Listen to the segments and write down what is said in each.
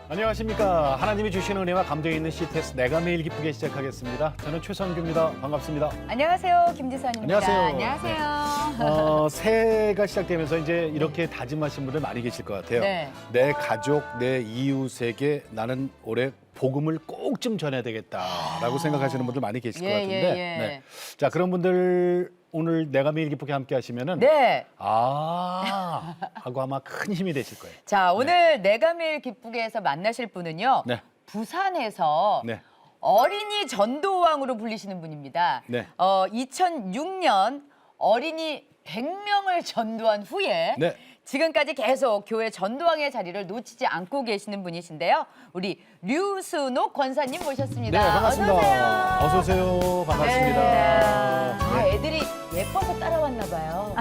안녕하십니까. 하나님이 주신 은혜와 감동이 있는 CTS 내가 매일 기쁘게 시작하겠습니다. 저는 최선규입니다. 반갑습니다. 안녕하세요. 김지선입니다. 안녕하세요. 안녕하세요. 새해가 시작되면서 이제 이렇게 다짐하신 분들 많이 계실 것 같아요. 네. 내 가족, 내 이웃에게 나는 올해 복음을 꼭 좀 전해야 되겠다라고 생각하시는 분들 많이 계실 것 같은데. 네. 자, 그런 분들 오늘 내가 매일 기쁘게 함께 하시면은 네. 하고 아마 큰 힘이 되실 거예요. 자, 오늘 내가 매일 기쁘게에서 만나실 분은요. 네. 부산에서 네. 어린이 전도왕으로 불리시는 분입니다. 네. 2006년 어린이 100명을 전도한 후에 네. 지금까지 계속 교회 전도왕의 자리를 놓치지 않고 계시는 분이신데요. 우리 류순옥 권사님 모셨습니다. 네, 반갑습니다. 어서 오세요. 반갑습니다. 네. 애들이 예뻐서 따라왔나 봐요.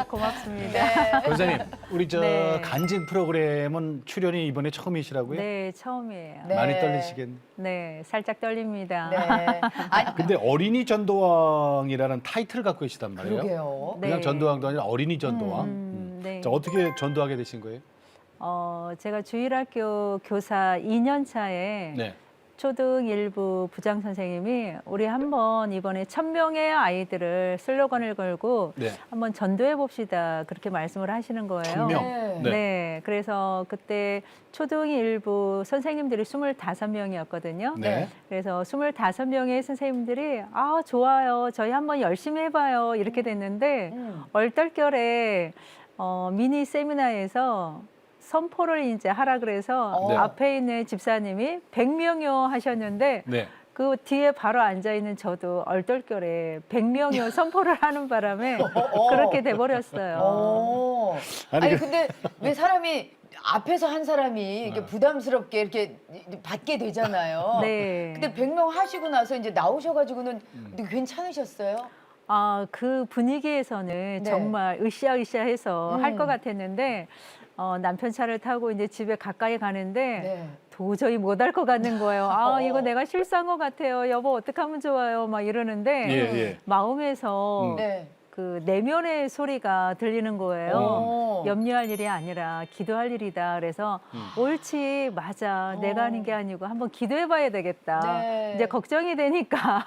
고맙습니다. 네. 권사님, 우리 네. 간증 프로그램은 출연이 이번에 처음이시라고요? 네, 처음이에요. 네. 많이 떨리시겠네. 네, 살짝 떨립니다. 네. 아니, 근데 어린이 전도왕이라는 타이틀을 갖고 계시단 말이에요. 그러게요. 그냥 네. 전도왕도 아니라 어린이 전도왕. 네. 자, 어떻게 전도하게 되신 거예요? 제가 주일학교 교사 2년 차에 네. 초등 1부 부장 선생님이 우리 한번 이번에 1000명의 아이들을 슬로건을 걸고 네. 한번 전도해 봅시다. 그렇게 말씀을 하시는 거예요. 1000명. 네. 네. 그래서 그때 초등 1부 선생님들이 25명이었거든요. 네. 그래서 25명의 선생님들이 좋아요. 저희 한번 열심히 해봐요. 이렇게 됐는데 얼떨결에 미니 세미나에서 선포를 이제 하라 그래서 네. 앞에 있는 집사님이 100명이요 하셨는데 네. 그 뒤에 바로 앉아 있는 저도 얼떨결에 100명이요 선포를 하는 바람에 그렇게 돼버렸어요. 아니 근데 왜 사람이 앞에서 한 사람이 이렇게 부담스럽게 이렇게 받게 되잖아요. 네. 근데 100명 하시고 나서 이제 나오셔가지고는 근데 괜찮으셨어요? 그 분위기에서는 네. 정말 으쌰으쌰해서 할 것 같았는데 남편 차를 타고 이제 집에 가까이 가는데 네. 도저히 못 할 것 같는 거예요. 이거 내가 실수한 것 같아요. 여보 어떻게 하면 좋아요? 막 이러는데 예. 마음에서 네. 그 내면의 소리가 들리는 거예요. 염려할 일이 아니라 기도할 일이다. 그래서 옳지, 맞아. 내가 하는 게 아니고 한번 기도해봐야 되겠다. 네. 이제 걱정이 되니까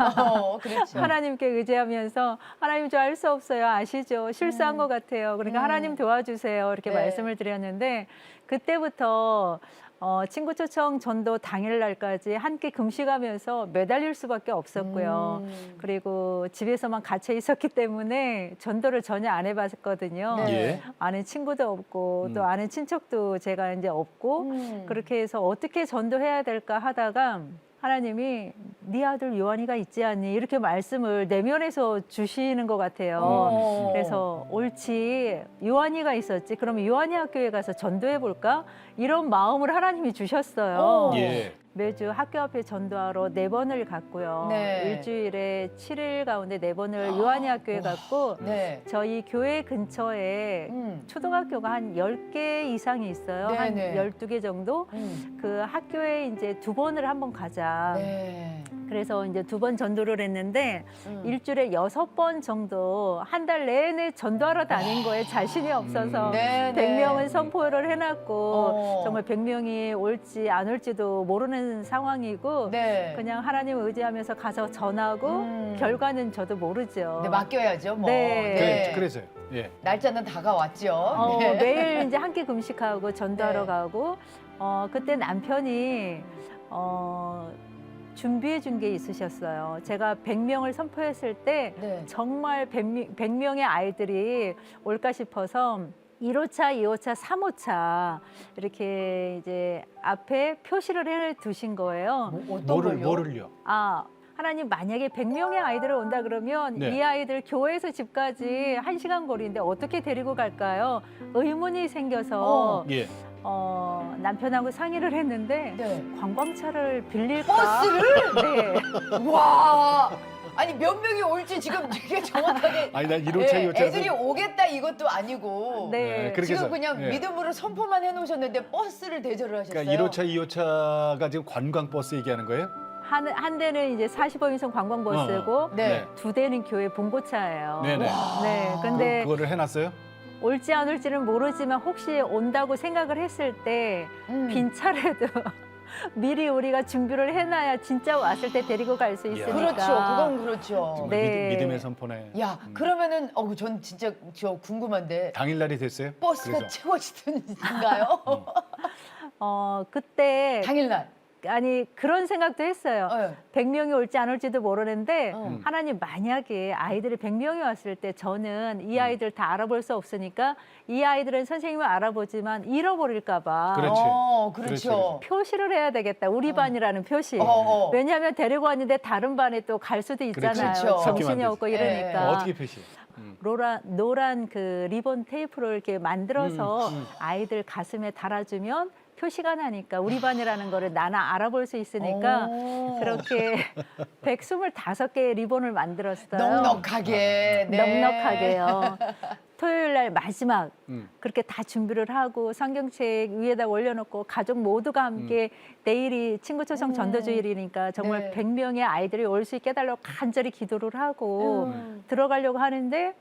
그렇죠. 하나님께 의지하면서 하나님 저 알 수 없어요. 아시죠? 실수한 것 같아요. 그러니까 하나님 도와주세요. 이렇게 네. 말씀을 드렸는데 그때부터 친구 초청 전도 당일날까지 함께 금식하면서 매달릴 수밖에 없었고요. 그리고 집에서만 갇혀 있었기 때문에 전도를 전혀 안 해봤거든요. 네. 예. 아는 친구도 없고 또 아는 친척도 제가 이제 없고 그렇게 해서 어떻게 전도해야 될까 하다가 하나님이 네 아들 요한이가 있지 않니 이렇게 말씀을 내면에서 주시는 것 같아요. 그래서 옳지 요한이가 있었지 그러면 요한이 학교에 가서 전도해 볼까 이런 마음을 하나님이 주셨어요. 예. 매주 학교 앞에 전도하러 4번을 갔고요. 네. 일주일에 7일 가운데 4번을 요한이 학교에 갔고 네. 저희 교회 근처에 초등학교가 한 10개 이상이 있어요. 한 네네. 12개 정도. 그 학교에 이제 2번을 한번 가자. 네. 그래서 이제 2번 전도를 했는데 일주일에 6번 정도 한 달 내내 전도하러 다닌 거에 자신이 없어서 네, 100명은 선포를 해놨고 어. 정말 100명이 올지 안 올지도 모르는 상황이고 네. 그냥 하나님 의지하면서 가서 전하고 결과는 저도 모르죠. 네, 맡겨야죠, 뭐. 네. 그래서요. 예. 날짜는 다가왔죠. 네. 매일 이제 함께 금식하고 전도하러 네. 가고 그때 남편이 준비해 준 게 있으셨어요. 제가 100명을 선포했을 때 네. 정말 100명의 아이들이 올까 싶어서 1호차, 2호차, 3호차 이렇게 이제 앞에 표시를 해 두신 거예요. 어떤 걸요? 뭐를요? 하나님 만약에 100명의 아이들을 온다 그러면 네. 이 아이들 교회에서 집까지 1시간 거리인데 어떻게 데리고 갈까요? 의문이 생겨서 예. 남편하고 상의를 했는데 네. 관광차를 빌릴까? 버스를? 네. 와. 아니 몇 명이 올지 지금 되게 정확하게 아니 난 1호차, 예, 2호차 애들이 오겠다 이것도 아니고 네. 그렇게 지금 해서, 그냥 예. 믿음으로 선포만 해놓으셨는데 버스를 대절을 하셨어요. 그러니까 1호차, 2호차가 지금 관광버스 얘기하는 거예요? 한 대는 이제 45인승 관광버스고 네. 두 대는 교회 봉고차예요. 네네. 네. 근데 그거를 해놨어요? 올지 안 올지는 모르지만 혹시 온다고 생각을 했을 때 빈 차례도 미리 우리가 준비를 해놔야 진짜 왔을 때 데리고 갈 수 있으니까. 그렇죠. 그건 그렇죠. 정말 네. 믿음의 선포네. 야, 그러면은 전 진짜 저 궁금한데 당일날이 됐어요? 버스가 그래서. 채워지던가요? 그때 당일날. 아니 그런 생각도 했어요. 네. 100명이 올지 안 올지도 모르는데 음. 하나님 만약에 아이들이 100명이 왔을 때 저는 이 아이들 다 알아볼 수 없으니까 이 아이들은 선생님을 알아보지만 잃어버릴까 봐 그렇지. 그렇죠. 표시를 해야 되겠다. 우리 반이라는 표시. 어. 왜냐하면 데리고 왔는데 다른 반에 또 갈 수도 있잖아요. 그렇죠. 정신이 섞이면 안 없고 되지. 이러니까. 어떻게 표시? 노란 그 리본 테이프를 이렇게 만들어서 음. 아이들 가슴에 달아주면 표시가 나니까 우리 반이라는 거를 나나 알아볼 수 있으니까 오. 그렇게 125개의 리본을 만들었어요. 넉넉하게. 네. 넉넉하게요. 토요일 날 마지막 음. 그렇게 다 준비를 하고 성경책 위에다 올려놓고 가족 모두가 함께 내일이 친구 초청 전도주일이니까 정말 네. 100명의 아이들이 올 수 있게 해달라고 간절히 기도를 하고 들어가려고 하는데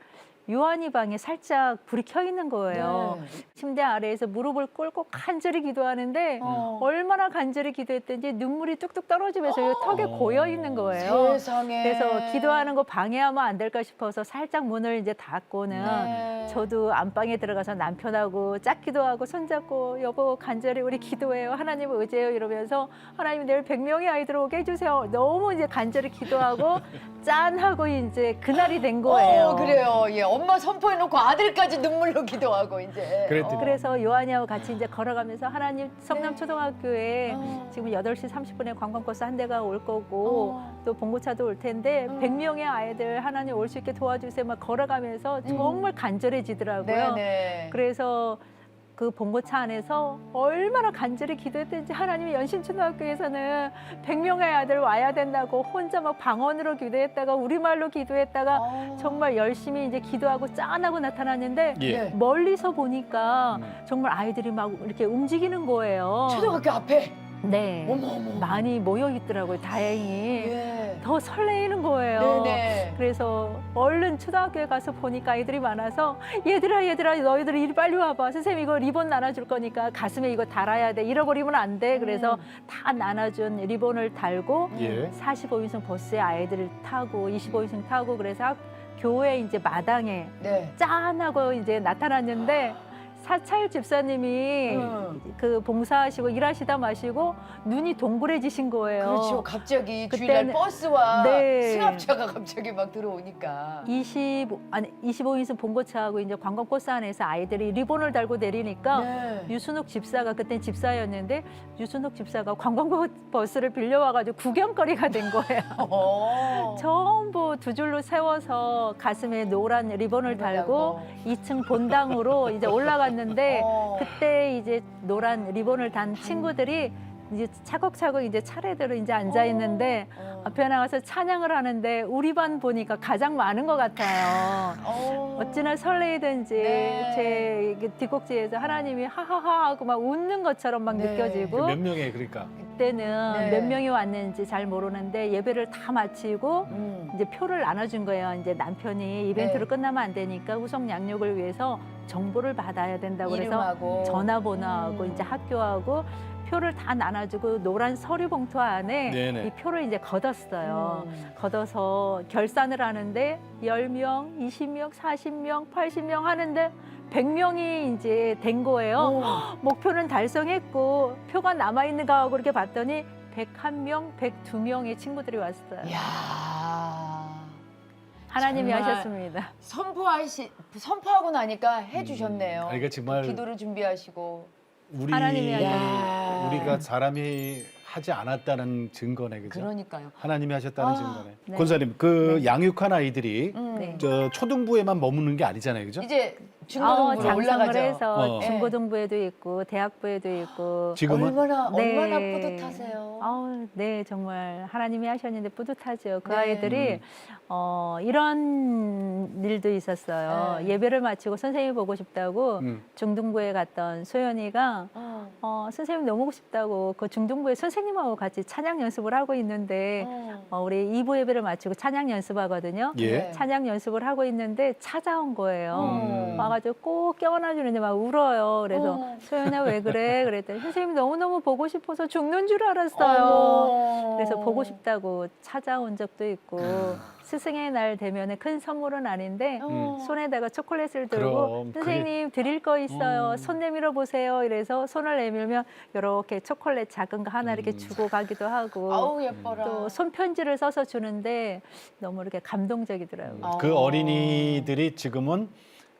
요한이 방에 살짝 불이 켜 있는 거예요. 네. 침대 아래에서 무릎을 꿇고 간절히 기도하는데 얼마나 간절히 기도했든지 눈물이 뚝뚝 떨어지면서 이 턱에 고여 있는 거예요. 세상에. 그래서 기도하는 거 방해하면 안 될까 싶어서 살짝 문을 이제 닫고는 네. 저도 안방에 들어가서 남편하고 짝기도 하고 손잡고 여보 간절히 우리 기도해요. 하나님을 의지해요. 이러면서 하나님 내일 100명의 아이들 오게 해주세요. 너무 이제 간절히 기도하고 짠하고 이제 그날이 된 거예요. 그래요. 예. 엄마 선포해놓고 아들까지 눈물로 기도하고 이제. 그랬더니. 그래서 요한이하고 같이 이제 걸어가면서 하나님 성남초등학교에 지금 8시 30분에 관광버스 한 대가 올 거고 또 봉고차도 올 텐데 100명의 아이들 하나님 올 수 있게 도와주세요. 막 걸어가면서 정말 간절해지더라고요. 네네. 그래서 그 봉고차 안에서 얼마나 간절히 기도했든지 하나님이 연신초등학교에서는 100명의 아들 와야 된다고 혼자 막 방언으로 기도했다가 우리말로 기도했다가 정말 열심히 이제 기도하고 짠하고 나타났는데 예. 네. 멀리서 보니까 정말 아이들이 막 이렇게 움직이는 거예요. 초등학교 앞에. 네. 어머. 많이 모여 있더라고요. 다행히. 예. 더 설레이는 거예요. 네네. 그래서 얼른 초등학교에 가서 보니까 아이들이 많아서 얘들아 너희들 이리 빨리 와봐. 선생님 이거 리본 나눠줄 거니까 가슴에 이거 달아야 돼. 잃어버리면 안 돼. 그래서 다 나눠준 리본을 달고 예. 45인승 버스에 아이들을 타고 25인승 타고 그래서 교회 이제 마당에 네. 짠하고 이제 나타났는데 사찰 집사님이 그 봉사하시고 일하시다 마시고 눈이 동그래지신 거예요. 그렇죠. 갑자기 그때는- 주일날 버스와 네. 승합차가 갑자기 막 들어오니까. 25인승 봉고차하고 이제 관광버스 안에서 아이들이 리본을 달고 내리니까 네. 유순옥 집사가 그때 집사였는데 유순옥 집사가 관광버스를 빌려와가지고 구경거리가 된 거예요. 전부 두 줄로 세워서 가슴에 노란 리본을 달고 2층 본당으로 이제 올라갔는데 그때 이제 노란 리본을 단 친구들이 이제 차곡차곡 이제 차례대로 이제 앉아 있는데 앞에 나가서 찬양을 하는데 우리 반 보니까 가장 많은 것 같아요. 어찌나 설레이든지 네. 제 이게 뒷꼭지에서 하나님이 하하하 하고 막 웃는 것처럼 막 네. 느껴지고 몇 명이에요, 그러니까? 그때는 네. 몇 명이 왔는지 잘 모르는데 예배를 다 마치고 이제 표를 나눠준 거예요. 이제 남편이 이벤트로 네. 끝나면 안 되니까 후속 양육을 위해서 정보를 받아야 된다고 그래서 이름하고. 전화번호하고 이제 학교하고 표를 다 나눠주고 노란 서류 봉투 안에 네네. 이 표를 이제 걷었어요. 걷어서 결산을 하는데 10명, 20명, 40명, 80명 하는데 100명이 이제 된 거예요. 목표는 달성했고 표가 남아있는가 하고 이렇게 봤더니 101명, 102명의 친구들이 왔어요. 이야. 하나님이 정말 하셨습니다. 선포하고 나니까 해주셨네요. 그러니까 정말 기도를 준비하시고. 하나님이 야. 우리가 사람이 하지 않았다는 증거네, 그죠? 그러니까요. 하나님이 하셨다는 증거네. 네. 권사님, 그 양육한 아이들이 네. 저 초등부에만 머무는 게 아니잖아요, 그죠? 이제 중고등부로 장성을 올라가죠. 해서 어. 중고등부에도 있고 대학부에도 있고 지금은 얼마나 네. 뿌듯하세요. 네, 정말 하나님이 하셨는데 뿌듯하죠. 그 네. 아이들이 이런 일도 있었어요. 네. 예배를 마치고 선생님이 보고 싶다고 음. 중등부에 갔던 소연이가 선생님 너무 오고 싶다고 그 중등부에 선생님하고 같이 찬양 연습을 하고 있는데 우리 2부 예배를 마치고 찬양 연습하거든요. 예. 찬양 연습을 하고 있는데 찾아온 거예요. 와가지고 꼭 껴안아주는데 막 울어요. 그래서 소연아 왜 그래? 그랬더니 선생님 너무너무 보고 싶어서 죽는 줄 알았어요. 그래서 보고 싶다고 찾아온 적도 있고 스승의 날 되면 큰 선물은 아닌데 손에다가 초콜릿을 들고 그럼, 선생님 드릴 거 있어요. 손 내밀어 보세요. 이래서 손을 내밀면 이렇게 초콜릿 작은 거 하나 이렇게 주고 가기도 하고 아우 예뻐라. 또 손편지를 써서 주는데 너무 이렇게 감동적이더라고요. 그 어린이들이 지금은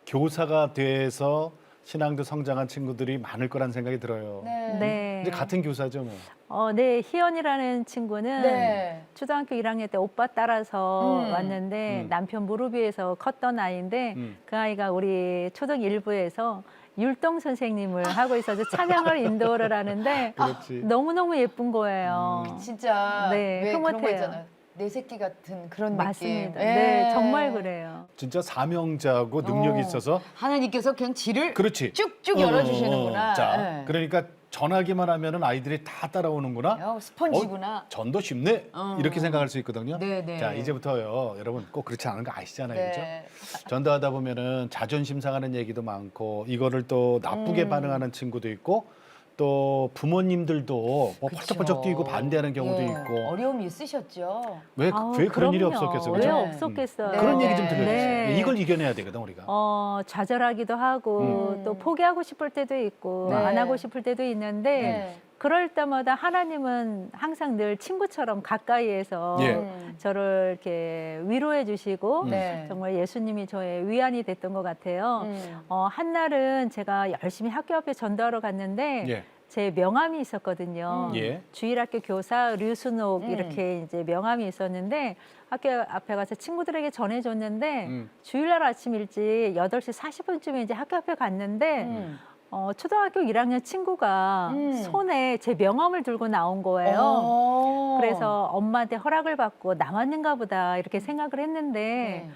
교사가 돼서 신앙도 성장한 친구들이 많을 거란 생각이 들어요. 네. 네. 이제 같은 교사죠, 뭐. 네, 희연이라는 친구는 네. 초등학교 1학년 때 오빠 따라서 왔는데 음. 남편 무릎 위에서 컸던 아이인데 그 아이가 우리 초등 1부에서 율동 선생님을 하고 있어서 찬양을 인도를 하는데 그렇지. 너무너무 예쁜 거예요. 진짜 네, 왜 그런 거 흐뭇해요. 있잖아. 내 새끼 같은 그런 맞습니다. 느낌. 예. 네, 정말 그래요. 진짜 사명자고 능력이 있어서 하나님께서 그냥 지를 그렇지. 쭉쭉 열어주시는구나. 자, 예. 그러니까 전하기만 하면은 아이들이 다 따라오는구나. 야, 스펀지구나. 전도 쉽네. 이렇게 생각할 수 있거든요. 네. 자, 이제부터요. 여러분 꼭 그렇지 않은 거 아시잖아요. 그렇죠? 네. 전도하다 보면은 자존심 상하는 얘기도 많고 이거를 또 나쁘게 반응하는 친구도 있고 또 부모님들도 뭐 펄쩍펄쩍 뛰고 반대하는 경우도 예. 있고 어려움이 있으셨죠. 왜 그런 일이 그럼요. 없었겠어요? 왜 그죠? 없었겠어요? 네. 그런 얘기 좀 들려주세요. 네. 이걸 이겨내야 되거든 우리가. 좌절하기도 하고 또 포기하고 싶을 때도 있고 네. 안 하고 싶을 때도 있는데 네. 그럴 때마다 하나님은 항상 늘 친구처럼 가까이에서 예. 저를 이렇게 위로해 주시고 네. 정말 예수님이 저의 위안이 됐던 것 같아요. 한날은 제가 열심히 학교 앞에 전도하러 갔는데 예. 제 명함이 있었거든요. 예. 주일학교 교사 류순옥 이렇게 이제 명함이 있었는데 학교 앞에 가서 친구들에게 전해줬는데 주일날 아침 일찍 8시 40분쯤에 이제 학교 앞에 갔는데 초등학교 1학년 친구가 손에 제 명함을 들고 나온 거예요. 그래서 엄마한테 허락을 받고 남았는가 보다 이렇게 생각을 했는데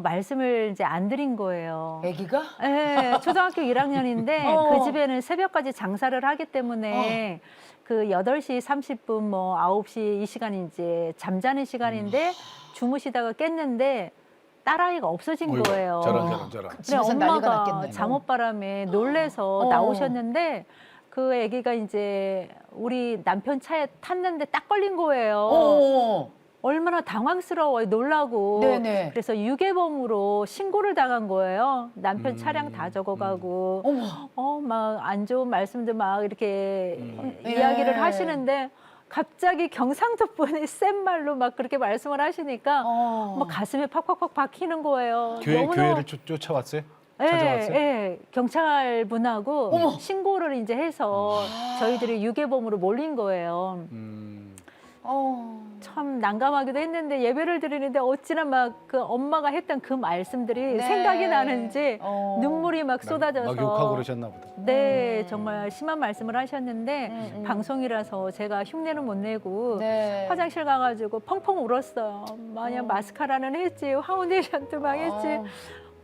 말씀을 이제 안 드린 거예요. 아기가? 네, 초등학교 1학년인데 그 집에는 새벽까지 장사를 하기 때문에 그 8시 30분 뭐 9시 이 시간이 이제 잠자는 시간인데 주무시다가 깼는데 딸아이가 없어진 어이구, 거예요. 저런. 근데 집에서 난리가 엄마가 났겠네요. 잠옷바람에 놀래서 나오셨는데 그 아기가 이제 우리 남편 차에 탔는데 딱 걸린 거예요. 얼마나 당황스러워요, 놀라고. 네네. 그래서 유괴범으로 신고를 당한 거예요. 남편 차량 다 적어가고, 막 안 좋은 말씀도 막 이렇게 이야기를 예. 하시는데 갑자기 경상도 분이 센 말로 막 그렇게 말씀을 하시니까 막 가슴에 팍팍팍 박히는 거예요. 교회를 쫓아왔어요? 찾아왔어요? 예, 경찰 분하고 신고를 이제 해서 저희들이 유괴범으로 몰린 거예요. 참 난감하기도 했는데 예배를 드리는데 어찌나 막 그 엄마가 했던 그 말씀들이 네. 생각이 나는지 눈물이 막 쏟아져서 막 욕하고 그러셨나 보다. 네, 정말 심한 말씀을 하셨는데 방송이라서 제가 흉내는 못 내고 네. 화장실 가가지고 펑펑 울었어요. 만약 마스카라는 했지, 파운데이션도 막 했지.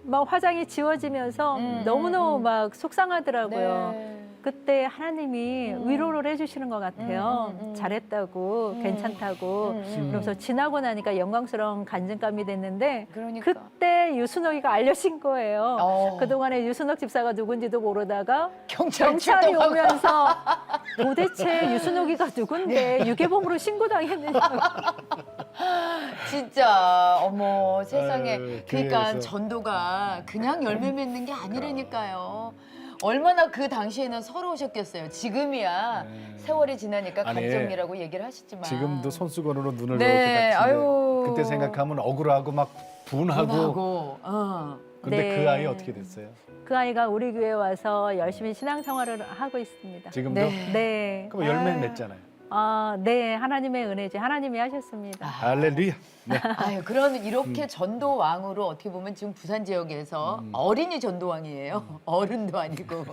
막 화장이 지워지면서 너무너무 막 속상하더라고요. 네. 그때 하나님이 위로를 해주시는 것 같아요. 잘했다고, 괜찮다고. 그러면서 지나고 나니까 영광스러운 간증감이 됐는데 그러니까. 그때 유순옥이가 알려진 거예요. 그동안에 유순옥 집사가 누군지도 모르다가 경찰이 출동하고. 오면서 도대체 유순옥이가 누군데 유괴범으로 신고당했느냐고. 진짜 어머 세상에. 아유, 그러니까 교회에서. 전도가 그냥 열매 맺는 게 아니라니까요. 얼마나 그 당시에는 서러우셨겠어요. 지금이야 세월이 지나니까 아니, 감정이라고 얘기를 하시지만 지금도 손수건으로 눈을 네, 이렇게 닦는데 아유. 그때 생각하면 억울하고 막 분하고 분하고 근데 네. 그 아이 어떻게 됐어요? 그 아이가 우리 교회 와서 열심히 신앙생활을 하고 있습니다. 지금도? 네. 네. 그럼 열매 맺잖아요. 네, 하나님의 은혜지. 하나님이 하셨습니다. 할렐루야. 네. 아유, 그런 이렇게 전도 왕으로 어떻게 보면 지금 부산 지역에서 어린이 전도왕이에요. 어른도 아니고.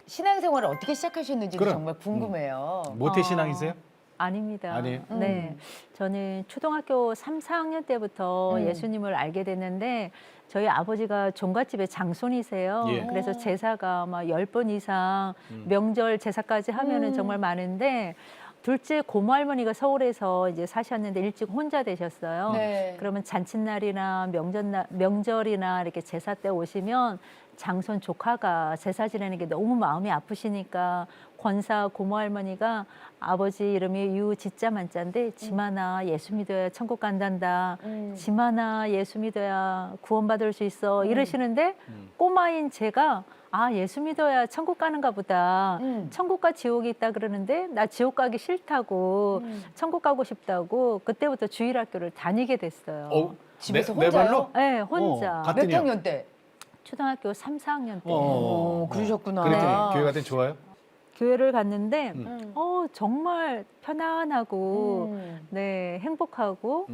신앙생활을 어떻게 시작하셨는지도 그럼. 정말 궁금해요. 모태 신앙이세요? 아닙니다. 아니에요? 네. 저는 초등학교 3, 4학년 때부터 예수님을 알게 됐는데 저희 아버지가 종갓집의 장손이세요. 예. 그래서 제사가 막 10번 이상 명절 제사까지 하면은 정말 많은데 둘째 고모 할머니가 서울에서 이제 사셨는데 일찍 혼자 되셨어요. 네. 그러면 잔칫날이나 명절이나 이렇게 제사 때 오시면 장손 조카가 제사 지내는 게 너무 마음이 아프시니까 권사 고모 할머니가 아버지 이름이 유지자 만자인데 지만아 예수 믿어야 천국 간단다. 지만아 예수 믿어야 구원받을 수 있어. 이러시는데 꼬마인 제가 아 예수 믿어야 천국 가는가 보다. 천국과 지옥이 있다 그러는데 나 지옥 가기 싫다고 천국 가고 싶다고 그때부터 주일학교를 다니게 됐어요. 집에서 내 혼자요? 발로? 네, 혼자. 같은 몇 학년 때? 초등학교 3, 4학년 때 그러셨구나. 그랬더니 교회 갔더니 좋아요? 교회를 갔는데 정말 편안하고 네 행복하고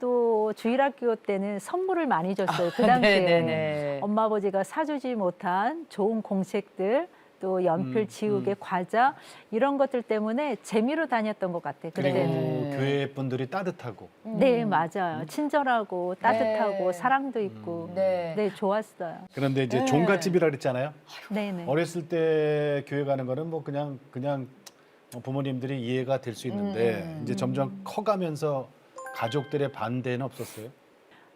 또 주일학교 때는 선물을 많이 줬어요. 그 당시에 네네네. 엄마 아버지가 사주지 못한 좋은 공책들 또 연필, 지우개, 과자 이런 것들 때문에 재미로 다녔던 것 같아요. 그리고 그때는. 교회 분들이 따뜻하고. 네 맞아요. 친절하고 따뜻하고 네. 사랑도 있고 네. 네 좋았어요. 그런데 이제 네. 종갓집이라 그랬잖아요. 네네. 어렸을 때 교회 가는 거는 뭐 그냥 부모님들이 이해가 될 수 있는데 이제 점점 커가면서 가족들의 반대는 없었어요?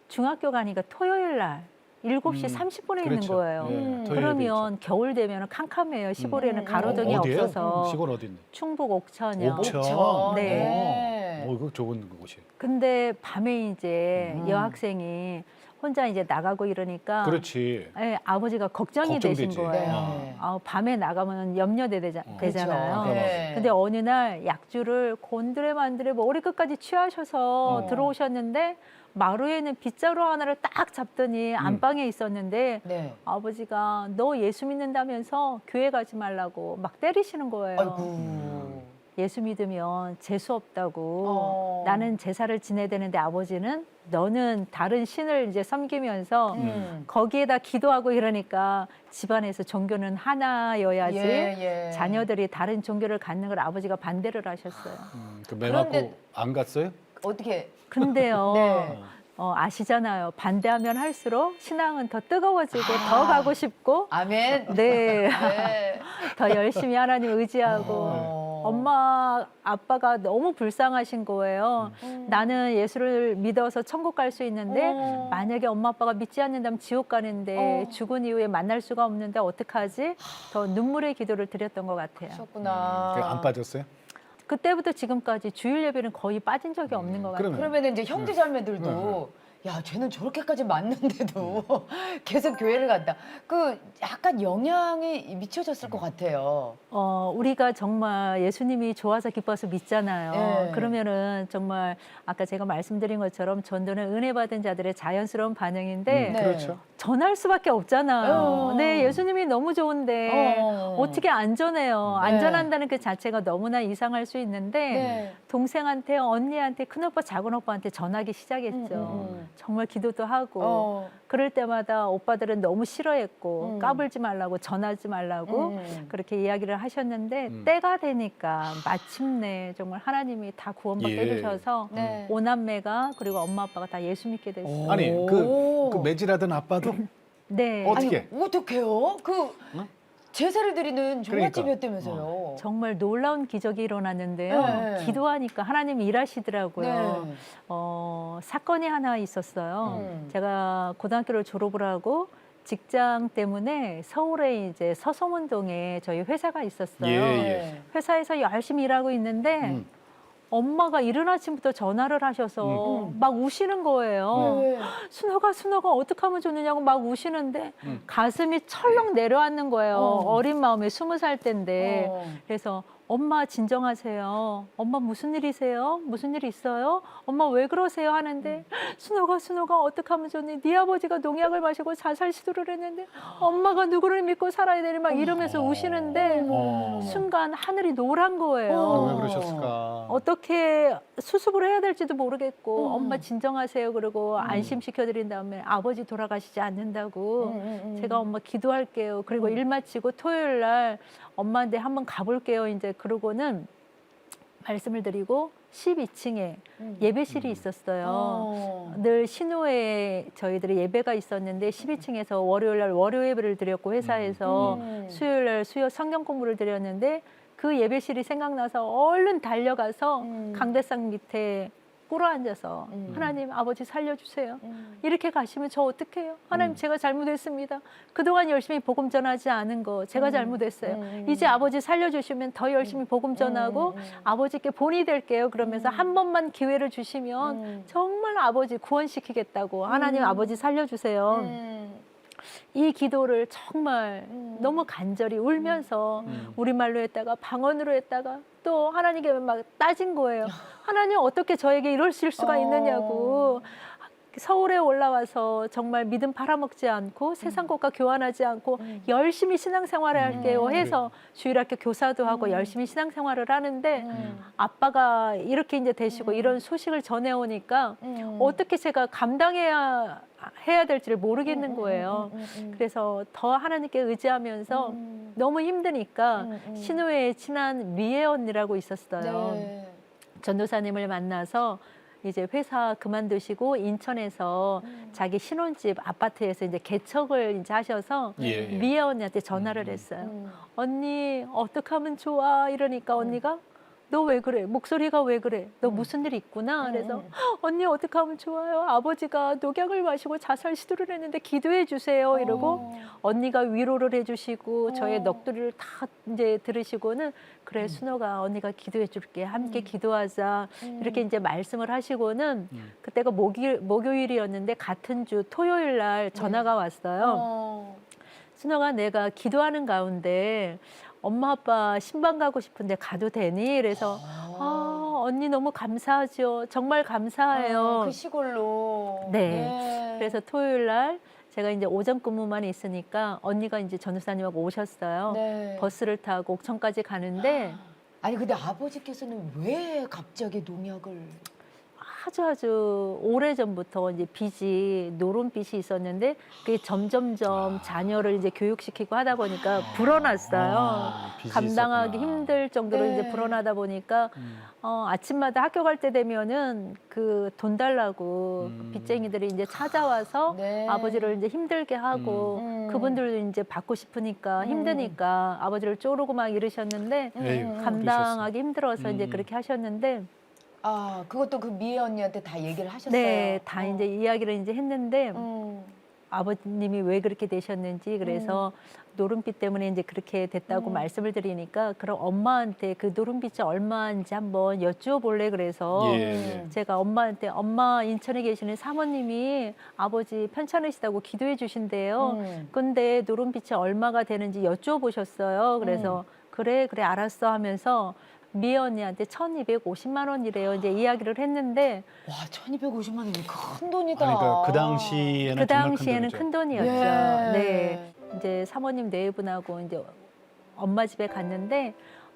중학교 가니까 토요일 날 7시 30분에 있는 그렇죠. 거예요. 예, 토요일에 그러면 겨울 되면 캄캄해요. 시골에는 가로등이 어디예요? 없어서 시골 어디 있는? 충북 옥천이요. 옥천. 네. 이거 좋은 곳이에요. 근데 밤에 이제 여학생이 혼자 이제 나가고 이러니까 그렇지. 예, 아버지가 걱정이 되신 걱정되지. 거예요. 네. 밤에 나가면 되잖아요. 그렇죠. 네. 근데 어느 날 약주를 곤드레만드레 머리끝까지 취하셔서 들어오셨는데 마루에는 빗자루 하나를 딱 잡더니 안방에 있었는데 네. 아버지가 너 예수 믿는다면서 교회 가지 말라고 막 때리시는 거예요. 아이고. 예수 믿으면 재수 없다고 나는 제사를 지내야 되는데 아버지는 너는 다른 신을 이제 섬기면서 거기에다 기도하고 이러니까 집안에서 종교는 하나여야지 예. 자녀들이 다른 종교를 갖는 걸 아버지가 반대를 하셨어요. 매 그런데- 맞고 안 갔어요? 어떻게? 근데요. 네. 아시잖아요. 반대하면 할수록 신앙은 더 뜨거워지고 더 가고 싶고 아멘. 네. 네. 더 열심히 하나님 의지하고 엄마 아빠가 너무 불쌍하신 거예요. 나는 예수를 믿어서 천국 갈 수 있는데 만약에 엄마 아빠가 믿지 않는다면 지옥 가는데 죽은 이후에 만날 수가 없는데 어떡하지? 더 눈물의 기도를 드렸던 것 같아요. 그러셨구나. 안 빠졌어요? 그때부터 지금까지 주일 예배는 거의 빠진 적이 없는 것 같아요. 그러면 이제 형제자매들도 야, 쟤는 저렇게까지 맞는데도 계속 교회를 간다. 그 약간 영향이 미쳐졌을 것 같아요. 우리가 정말 예수님이 좋아서 기뻐서 믿잖아요. 네. 그러면은 정말 아까 제가 말씀드린 것처럼 전도는 은혜 받은 자들의 자연스러운 반응인데 네. 그렇죠. 전할 수밖에 없잖아요. 네, 예수님이 너무 좋은데 어떻게 안전해요. 네. 안전한다는 그 자체가 너무나 이상할 수 있는데 네. 동생한테, 언니한테, 큰오빠, 작은오빠한테 전하기 시작했죠. 정말 기도도 하고 그럴 때마다 오빠들은 너무 싫어했고 까불지 말라고 전하지 말라고 그렇게 이야기를 하셨는데 때가 되니까 마침내 정말 하나님이 다 구원받게 예. 해주셔서 네. 오남매가 그리고 엄마 아빠가 다 예수 믿게 됐어요. 아니 오. 그 매질하던 아빠도 네. 어떻게? 아니, 어떡해요? 그 제사를 드리는 그러니까. 종갓집이었다면서요. 정말 놀라운 기적이 일어났는데요. 네. 기도하니까 하나님이 일하시더라고요. 네. 사건이 하나 있었어요. 제가 고등학교를 졸업을 하고 직장 때문에 서울에 이제 서성운동에 저희 회사가 있었어요. 예. 회사에서 열심히 일하고 있는데 엄마가 이른 아침부터 전화를 하셔서 막 우시는 거예요. 네. 순호가 어떡하면 좋느냐고 막 우시는데 가슴이 철렁 내려앉는 거예요. 어린 마음에 20살 때인데. 그래서 엄마 진정하세요. 엄마 무슨 일이세요? 무슨 일 있어요? 엄마 왜 그러세요? 하는데 순호가 어떡하면 좋니? 네 아버지가 농약을 마시고 자살 시도를 했는데 엄마가 누구를 믿고 살아야 되니 막 이러면서 우시는데 순간 하늘이 노란 거예요. 왜 그러셨을까? 어떻게 수습을 해야 될지도 모르겠고 엄마 진정하세요. 그리고 안심시켜드린 다음에 아버지 돌아가시지 않는다고 제가 엄마 기도할게요. 그리고 일 마치고 토요일 날 엄마한테 한번 가볼게요. 이제 그러고는 말씀을 드리고 12층에 예배실이 있었어요. 어. 늘 신호에 저희들이 예배가 있었는데 12층에서 월요일 날 월요 예배를 드렸고 회사에서 수요일 날 수요 성경 공부를 드렸는데 그 예배실이 생각나서 얼른 달려가서 강대상 밑에 꿇어 앉아서 하나님 아버지 살려주세요. 이렇게 가시면 저 어떡해요? 하나님 제가 잘못했습니다. 그동안 열심히 복음 전하지 않은 거 제가 잘못했어요. 이제 아버지 살려주시면 더 열심히 복음 전하고 아버지께 본이 될게요. 그러면서 한 번만 기회를 주시면 정말 아버지 구원시키겠다고 하나님 아버지 살려주세요. 이 기도를 정말 너무 간절히 울면서 우리말로 했다가 방언으로 했다가 또 하나님께 막 따진 거예요. 하나님 어떻게 저에게 이럴 수가 있느냐고. 서울에 올라와서 정말 믿음 팔아먹지 않고 세상 것과 교환하지 않고 열심히 신앙생활을 할게요 해서 주일학교 교사도 하고 열심히 신앙생활을 하는데 아빠가 이렇게 이제 되시고 이런 소식을 전해오니까 어떻게 제가 감당해야 될지를 모르겠는 거예요. 그래서 더 하나님께 의지하면서 너무 힘드니까 신우회에 친한 미애 언니라고 있었어요. 네. 전도사님을 만나서 이제 회사 그만두시고 인천에서 자기 신혼집 아파트에서 이제 개척을 이제 하셔서 예. 미애 언니한테 전화를 했어요. 언니 어떻게 하면 좋아? 이러니까 언니가 너 왜 그래? 목소리가 왜 그래? 너 무슨 일 있구나? 그래서 언니 어떻게 하면 좋아요? 아버지가 녹약을 마시고 자살 시도를 했는데 기도해 주세요. 이러고 언니가 위로를 해주시고 저의 넋두리를 다 이제 들으시고는 그래 순호가 언니가 기도해 줄게. 함께 기도하자. 이렇게 이제 말씀을 하시고는 그때가 목요일이었는데 같은 주 토요일 날 전화가 왔어요. 순호가 내가 기도하는 가운데 엄마 아빠 신방 가고 싶은데 가도 되니? 그래서 언니 너무 감사하죠. 정말 감사해요. 그 시골로. 네. 그래서 토요일 날 제가 이제 오전 근무만 있으니까 언니가 이제 전도사님하고 오셨어요. 네. 버스를 타고 옥천까지 가는데 아니 근데 아버지께서는 왜 갑자기 농약을? 아주 오래전부터 이제 빚이 노름빚이 있었는데 그게 점점점 자녀를 이제 교육시키고 하다 보니까 불어났어요. 빚이 감당하기 있었구나. 힘들 정도로 네. 이제 불어나다 보니까 아침마다 학교 갈 때 되면은 그 돈 달라고 그 빚쟁이들이 이제 찾아와서 네. 아버지를 이제 힘들게 하고 그분들도 이제 받고 싶으니까 힘드니까 아버지를 쪼르고 막 이러셨는데 에휴, 감당하기 힘들어서 이제 그렇게 하셨는데 아 그것도 그 미애 언니한테 다 얘기를 하셨어요. 네, 다 이제 이야기를 이제 했는데 아버님이 왜 그렇게 되셨는지 그래서 노름빚 때문에 이제 그렇게 됐다고 말씀을 드리니까 그럼 엄마한테 그 노름빚이 얼마인지 한번 여쭈어볼래 그래서 예. 제가 엄마한테 엄마 인천에 계시는 사모님이 아버지 편찮으시다고 기도해 주신대요. 근데 노름빚이 얼마가 되는지 여쭈어보셨어요. 그래서 그래 알았어 하면서 미애 언니한테 1,250만 원이래요. 이제 이야기를 했는데 와 1,250만 원이 큰 돈이다. 그러니까 그 당시에는 그 정말 당시에는 큰 큰 돈이죠. 돈이었죠. 예. 네. 이제 사모님 네 분하고 이제 엄마 집에 갔는데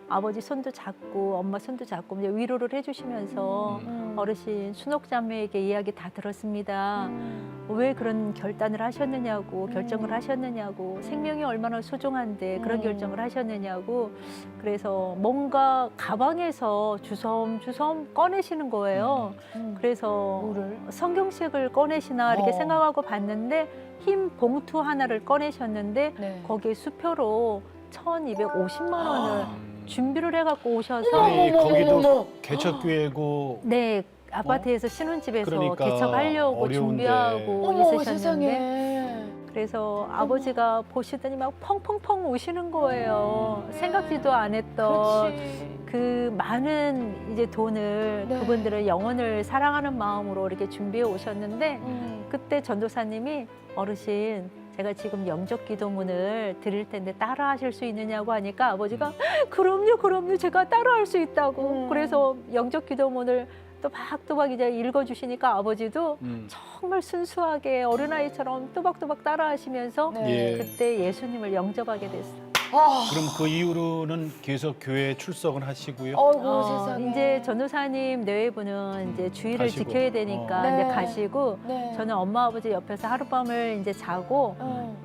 아버지 손도 잡고 엄마 손도 잡고 이제 위로를 해주시면서 어르신 순옥자매에게 이야기 다 들었습니다. 왜 그런 결단을 하셨느냐고 결정을 하셨느냐고 생명이 얼마나 소중한데 그런 결정을 하셨느냐고 그래서 뭔가 가방에서 주섬주섬 꺼내시는 거예요. 그래서 뭐를? 성경책을 꺼내시나 이렇게 생각하고 봤는데 흰 봉투 하나를 꺼내셨는데 네. 거기에 수표로 1,250만 원을 준비를 해갖고 오셔서 아니, 어머, 거기도 어머. 개척교회고 네 아파트에서 신혼집에서 그러니까 개척하려고 어려운데. 준비하고 어머 있으셨는데 세상에. 그래서 아버지가 보시더니 막 펑펑펑 우시는 거예요. 생각지도 안 했던 그렇지. 그 많은 이제 돈을 네. 그분들을 영혼을 사랑하는 마음으로 이렇게 준비해 오셨는데 그때 전도사님이 어르신 제가 지금 영적 기도문을 드릴 텐데 따라 하실 수 있느냐고 하니까 아버지가 그럼요 제가 따라 할 수 있다고 그래서 영적 기도문을 또박또박 이제 읽어주시니까 아버지도 정말 순수하게 어린아이처럼 또박또박 따라 하시면서 네. 예. 그때 예수님을 영접하게 됐어요. 그럼 그 이후로는 계속 교회에 출석은 하시고요. 어이구 세상에. 이제 전도사님 내외분은 이제 주의를 가시고. 지켜야 되니까 네. 이제 가시고 네. 저는 엄마 아버지 옆에서 하룻밤을 이제 자고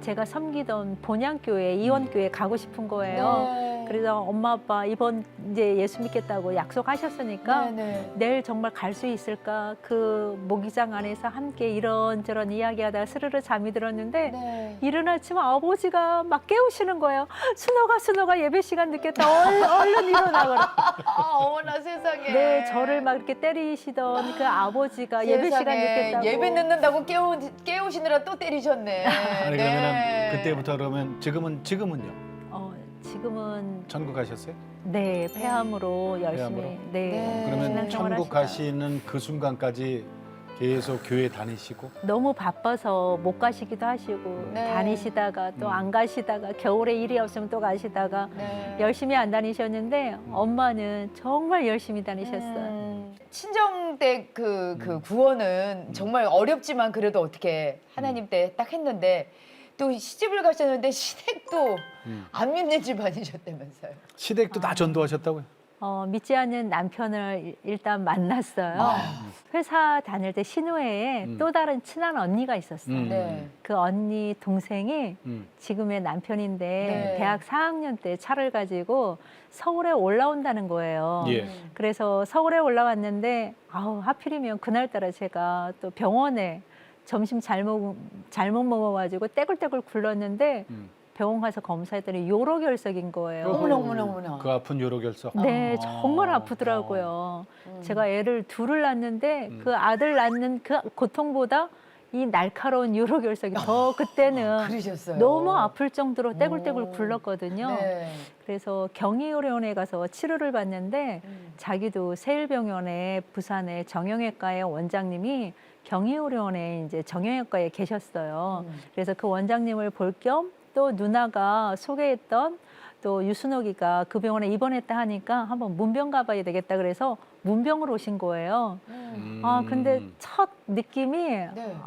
제가 섬기던 본향교회 이원교회 가고 싶은 거예요. 네. 그래서 엄마 아빠 이번 이제 예수 믿겠다고 약속하셨으니까 네. 내일 정말 갈 수 있을까? 그 모기장 안에서 함께 이런저런 이야기하다가 스르르 잠이 들었는데 네. 이른 아침 아버지가 막 깨우시는 거예요. 순호가 예배 시간 늦겠다. 얼른 일어나 그래. 아 어머나 세상에. 네, 저를 막 이렇게 때리시던 그 아버지가 예배 시간 세상에. 늦겠다고. 예배 늦는다고 깨우시느라 또 때리셨네. 아니 네. 그러면은 그때부터 그러면 지금은요? 지금은 천국 가셨어요? 네 폐암으로 열심히 폐암으로? 네. 그러면 신앙생활 천국 하시다가. 가시는 그 순간까지 계속 교회 다니시고 너무 바빠서 못 가시기도 하시고 네. 다니시다가 또 안 가시다가 겨울에 일이 없으면 또 가시다가 네. 열심히 안 다니셨는데 엄마는 정말 열심히 다니셨어요. 친정 때 그 구원은 정말 어렵지만 그래도 어떻게 하나님 때 딱 했는데 또 시집을 가셨는데 시댁도 안 믿는 집안이셨다면서요. 시댁도 다 전도하셨다고요? 믿지 않는 남편을 일단 만났어요. 회사 다닐 때 신우회에 또 다른 친한 언니가 있었어요. 네. 그 언니 동생이 음. 지금의 남편인데 네. 대학 4학년 때 차를 가지고 서울에 올라온다는 거예요. 예. 그래서 서울에 올라왔는데 하필이면 그날따라 제가 또 병원에 점심 잘못 먹어가지고 떼굴떼굴 굴렀는데 병원 가서 검사했더니 요로결석인 거예요. 어머나. 그 아픈 요로결석. 네, 정말 아프더라고요. 제가 애를 둘을 낳는데 그 아들 낳는 그 고통보다 이 날카로운 요로결석이 더 그때는 그러셨어요. 너무 아플 정도로 떼굴떼굴 굴렀거든요. 네. 그래서 경희의료원에 가서 치료를 받는데 자기도 세일병원에 부산의 정형외과의 원장님이 경희의료원에 이제 정형외과에 계셨어요. 그래서 그 원장님을 볼 겸 또 누나가 소개했던 또 유순옥이가 그 병원에 입원했다 하니까 한번 문병 가봐야 되겠다 그래서 문병으로 오신 거예요. 근데 첫 느낌이 네.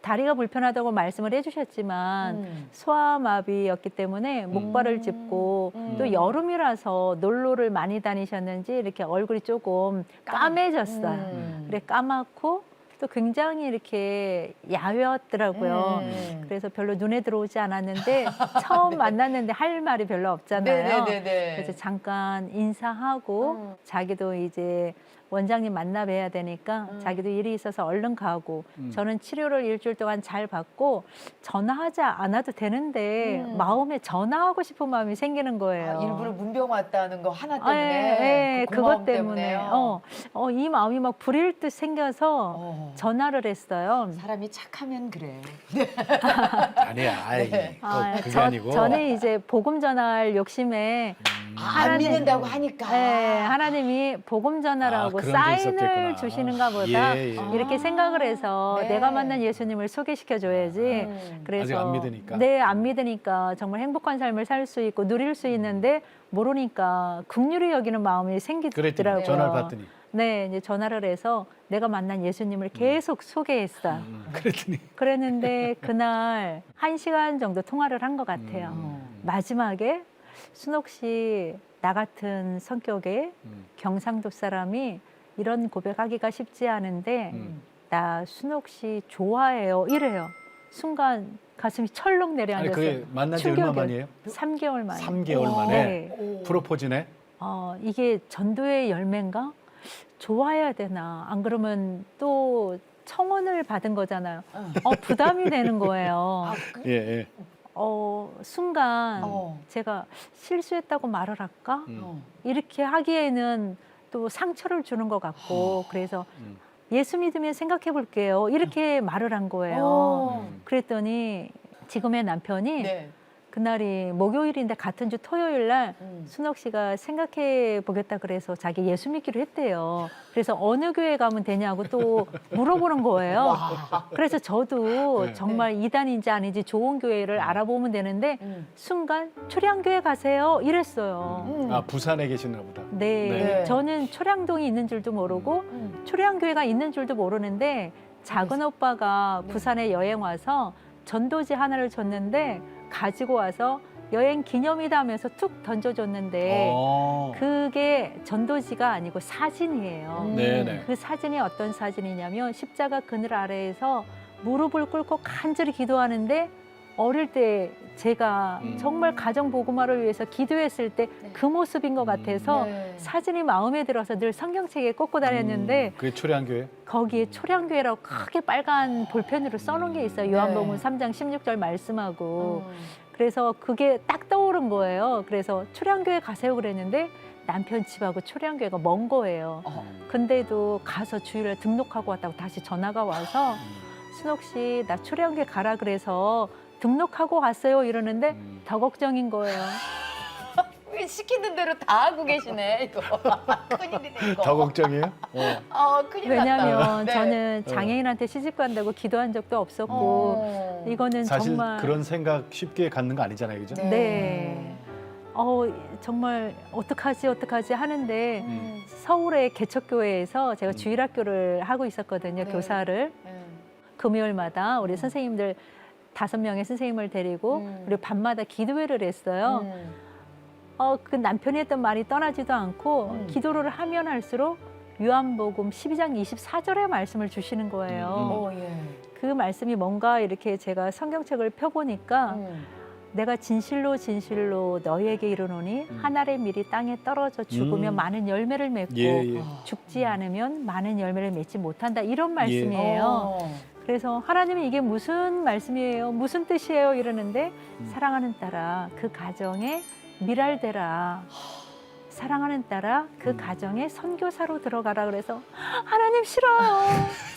다리가 불편하다고 말씀을 해주셨지만 소아마비였기 때문에 목발을 짚고 또 여름이라서 놀러를 많이 다니셨는지 이렇게 얼굴이 조금 까매졌어요. 그래 까맣고 또 굉장히 이렇게 야외였더라고요. 그래서 별로 눈에 들어오지 않았는데 처음 만났는데 할 말이 별로 없잖아요. 네네네네. 그래서 잠깐 인사하고 자기도 이제 원장님 만나 뵈야 되니까 자기도 일이 있어서 얼른 가고 저는 치료를 일주일 동안 잘 받고 전화하지 않아도 되는데 마음에 전화하고 싶은 마음이 생기는 거예요. 일부러 문병 왔다는 거 하나 때문에. 네, 그 그것 고마움 때문에 때문에요. 이 마음이 막 불일 듯 생겨서 전화를 했어요. 사람이 착하면 그래. 아니야. 아이, 그게 아니고. 저는 이제 복음 전할 욕심에 안 믿는다고 하니까. 네, 하나님이 복음 전하라고 그런 게 사인을 있었겠구나. 주시는가 보다 예, 예. 이렇게 생각을 해서 네. 내가 만난 예수님을 소개시켜 줘야지. 그래서 아직 안 믿으니까. 네, 안 믿으니까 정말 행복한 삶을 살 수 있고 누릴 수 있는데 모르니까 긍휼히 여기는 마음이 생기더라고요. 그랬더니 전화를 받더니. 네, 이제 전화를 해서 내가 만난 예수님을 계속 소개했어요. 그랬더니. 그랬는데 그날 1시간 정도 통화를 한 것 같아요. 마지막에 순옥 씨, 나 같은 성격의 경상도 사람이 이런 고백하기가 쉽지 않은데 나 순옥 씨 좋아해요. 이래요. 순간 가슴이 철렁 아니 내려앉았어요. 그게 만난 지 얼마 만이에요? 3개월 만에. 3개월 만에 네. 프로포즈네. 이게 전도의 열매인가? 좋아해야 되나? 안 그러면 또 청혼을 받은 거잖아요. 부담이 되는 거예요. 예, 예. 순간 제가 실수했다고 말을 할까? 이렇게 하기에는 또 상처를 주는 것 같고 그래서 예수 믿으면 생각해 볼게요. 이렇게 말을 한 거예요. 그랬더니 지금의 남편이 네. 그날이 목요일인데 같은 주 토요일 날 순옥 씨가 생각해 보겠다 그래서 자기 예수 믿기로 했대요. 그래서 어느 교회 가면 되냐고 또 물어보는 거예요. 그래서 저도 네. 정말 이단인지 아닌지 좋은 교회를 알아보면 되는데 순간 초량교회 가세요 이랬어요. 아 부산에 계시나 보다. 네. 네. 저는 초량동이 있는 줄도 모르고 초량교회가 있는 줄도 모르는데 작은 오빠가 부산에 여행 와서 전도지 하나를 줬는데 가지고 와서 여행 기념이다 하면서 툭 던져줬는데 그게 전도지가 아니고 사진이에요. 네네. 그 사진이 어떤 사진이냐면 십자가 그늘 아래에서 무릎을 꿇고 간절히 기도하는데 어릴 때 제가 정말 가정 복음화를 위해서 기도했을 때 그 모습인 것 같아서 네. 사진이 마음에 들어서 늘 성경책에 꽂고 다녔는데 그게 초량교회? 거기에 초량교회라고 크게 빨간 볼펜으로 써놓은 게 있어요. 요한복음 네. 3장 16절 말씀하고. 그래서 그게 딱 떠오른 거예요. 그래서 초량교회 가세요 그랬는데 남편 집하고 초량교회가 먼 거예요. 근데도 가서 주일에 등록하고 왔다고 다시 전화가 와서 순옥 씨, 나 초량교회 가라 그래서 등록하고 왔어요 이러는데 더 걱정인 거예요. 왜 시키는 대로 다 하고 계시네 이거. 큰일이네 이거. 더 걱정이에요? 큰일 왜냐하면 났다. 네. 저는 장애인한테 시집 간다고 기도한 적도 없었고 이거는 사실 정말 그런 생각 쉽게 갖는 거 아니잖아요, 그죠? 네. 정말 어떡하지 하는데 서울의 개척교회에서 제가 주일학교를 하고 있었거든요. 네. 교사를. 금요일마다 우리 선생님들 5명의 선생님을 데리고 그리고 밤마다 기도회를 했어요. 그 남편이 했던 말이 떠나지도 않고 기도를 하면 할수록 요한복음 12장 24절의 말씀을 주시는 거예요. 그 말씀이 뭔가 이렇게 제가 성경책을 펴보니까 내가 진실로 진실로 너희에게 이르노니 한 알의 밀이 땅에 떨어져 죽으면 많은 열매를 맺고 죽지 않으면 많은 열매를 맺지 못한다. 이런 말씀이에요. 그래서 하나님이 이게 무슨 말씀이에요? 무슨 뜻이에요? 이러는데 사랑하는 딸아 그 가정에 밀알되라. 사랑하는 딸아 그 가정에 선교사로 들어가라. 그래서 하나님 싫어요.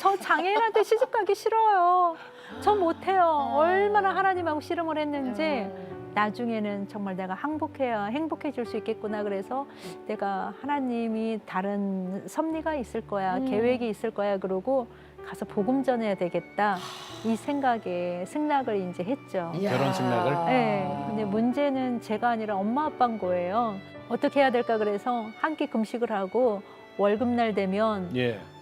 저 장애인한테 시집 가기 싫어요. 저 못해요. 얼마나 하나님하고 씨름을 했는지 나중에는 정말 내가 행복해질 수 있겠구나. 그래서 내가 하나님이 다른 섭리가 있을 거야. 계획이 있을 거야. 그러고 가서 복음 전해야 되겠다. 이 생각에 승낙을 이제 했죠. 결혼 승낙을? 네. 근데 문제는 제가 아니라 엄마 아빠인 거예요. 어떻게 해야 될까 그래서 한 끼 금식을 하고 월급날 되면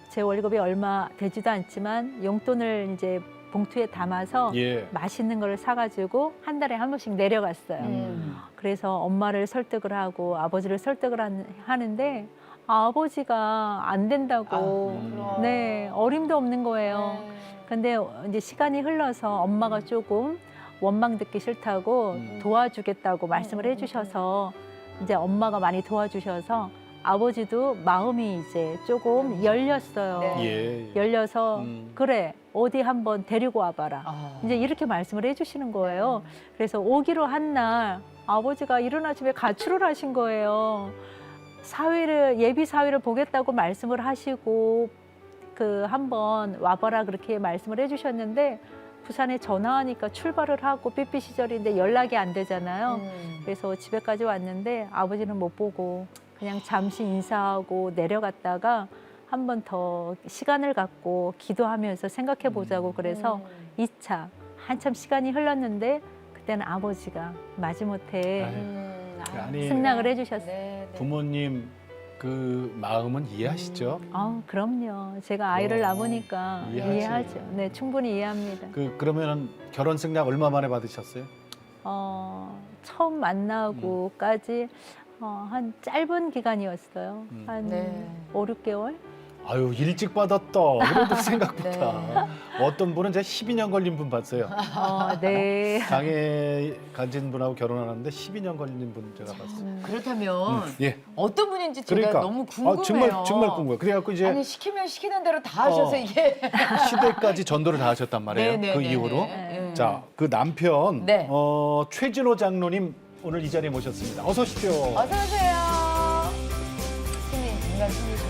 제 월급이 얼마 되지도 않지만 용돈을 이제 봉투에 담아서 맛있는 걸 사가지고 한 달에 한 번씩 내려갔어요. 그래서 엄마를 설득을 하고 아버지를 설득을 하는데 아버지가 안 된다고 네 어림도 없는 거예요. 근데 이제 시간이 흘러서 엄마가 조금 원망 듣기 싫다고 도와주겠다고 말씀을 해주셔서 이제 엄마가 많이 도와주셔서 아버지도 마음이 이제 조금 열렸어요. 열려서 그래 어디 한번 데리고 와봐라. 이제 이렇게 말씀을 해주시는 거예요. 그래서 오기로 한 날 아버지가 일어나 집에 가출을 하신 거예요. 예비 사위를 보겠다고 말씀을 하시고 그 한번 와봐라 그렇게 말씀을 해주셨는데 부산에 전화하니까 출발을 하고 삐삐 시절인데 연락이 안 되잖아요. 그래서 집에까지 왔는데 아버지는 못 보고 그냥 잠시 인사하고 내려갔다가 한 번 더 시간을 갖고 기도하면서 생각해 보자고 그래서 2차 한참 시간이 흘렀는데 그때는 아버지가 마지못해 승낙을 해주셨어요. 부모님 그 마음은 이해하시죠? 그럼요. 제가 아이를 낳으니까 이해하지. 이해하죠. 네, 충분히 이해합니다. 그러면은 결혼 승낙 얼마 만에 받으셨어요? 처음 만나고까지 한 짧은 기간이었어요. 한 5, 6개월? 아유 일찍 받았다. 그래도 생각보다 어떤 분은 제가 12년 걸린 분 봤어요. 네. 장애 가진 분하고 결혼하는데 12년 걸린 분 제가 봤어요. 그렇다면 예. 어떤 분인지 제가 그러니까 너무 궁금해요. 정말 궁금해요. 그래갖고 이제 아니 시키면 시키는 대로 다 하셔서 이게 시대까지 전도를 다 하셨단 말이에요. 그 이후로. 자, 그 남편 최진호 장로님 오늘 이 자리에 모셨습니다. 어서 오십시오. 어서 오세요. 스님, 인간 스님입니다.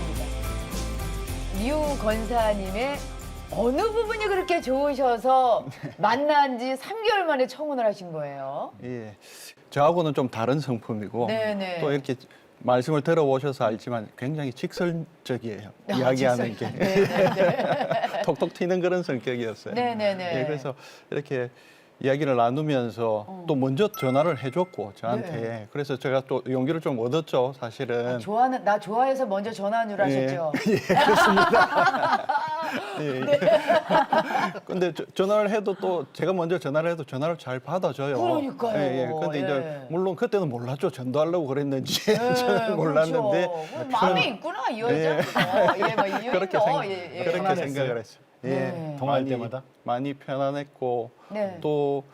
류 권사님의 어느 부분이 그렇게 좋으셔서 만난 지 3개월 만에 청혼을 하신 거예요? 예, 저하고는 좀 다른 성품이고 네네. 또 이렇게 말씀을 들어보셔서 알지만 굉장히 직설적이에요. 이야기하는 게 톡톡 튀는 그런 성격이었어요. 네네네. 예, 그래서 이렇게 이야기를 나누면서 또 먼저 전화를 해줬고 저한테 그래서 제가 또 용기를 좀 얻었죠, 사실은. 나 좋아해서 먼저 전화하느라 하셨죠? 예, 그렇습니다. 예, 예. 근데 전화를 해도 또 제가 먼저 전화를 해도 전화를 잘 받아줘요. 그러니까요. 예, 예. 근데 이제 예. 물론 그때는 몰랐죠. 전도하려고 그랬는지 저는 네, 몰랐는데 그렇죠. 마음에 있구나 이 여자. 예, 막 이유는 그렇게, 그렇게 편안했어요? 생각을 했어요. 예. 네. 통화할 많이, 때마다? 많이 편안했고 네. 또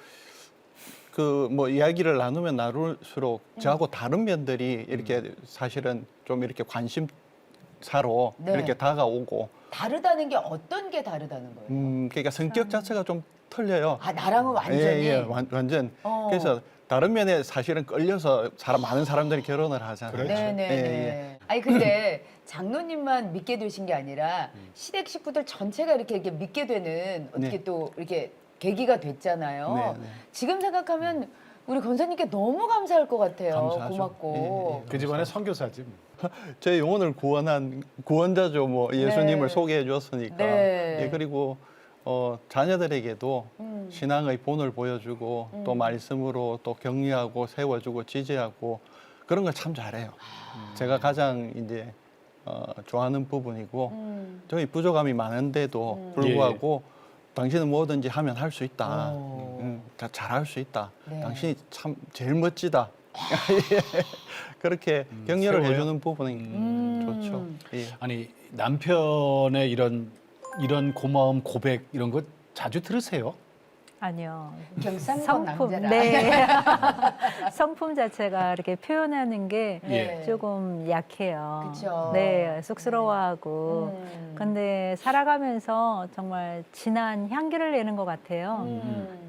그 뭐 이야기를 나누면 나눌수록 저하고 다른 면들이 이렇게 사실은 좀 이렇게 관심사로 네. 이렇게 다가오고 다르다는 게 어떤 게 다르다는 거예요? 그러니까 성격 자체가 좀 틀려요. 아 나랑은 완전히. 예, 예, 완전. 어. 그래서 다른 면에 사실은 끌려서 많은 사람들이 결혼을 하잖아요. 그렇죠. 네네. 예, 예. 아니 근데 장로님만 믿게 되신 게 아니라 시댁 식구들 전체가 이렇게 믿게 되는 어떻게 네. 또 이렇게 계기가 됐잖아요. 네, 네. 지금 생각하면 우리 권사님께 너무 감사할 것 같아요. 감사하죠. 고맙고. 예, 그 집안의 선교사지. 제 영혼을 구원한 구원자죠. 뭐 예수님을 네. 소개해 줬으니까. 네. 예, 그리고 자녀들에게도 신앙의 본을 보여주고 또 말씀으로 또 격려하고 세워주고 지지하고 그런 걸 참 잘해요. 제가 가장 이제 좋아하는 부분이고 저희 부족함이 많은데도 불구하고 당신은 뭐든지 하면 할 수 있다. 잘할 수 있다. 네. 당신이 참 제일 멋지다. 그렇게 격려를 세워요? 해주는 부분이 좋죠. 예. 아니 남편의 이런 고마움 고백 이런 거 자주 들으세요? 아니요. 경상권 남자라. 네. 성품 자체가 이렇게 표현하는 게 네. 조금 약해요. 그쵸. 네, 쑥스러워하고. 음. 근데 살아가면서 정말 진한 향기를 내는 것 같아요.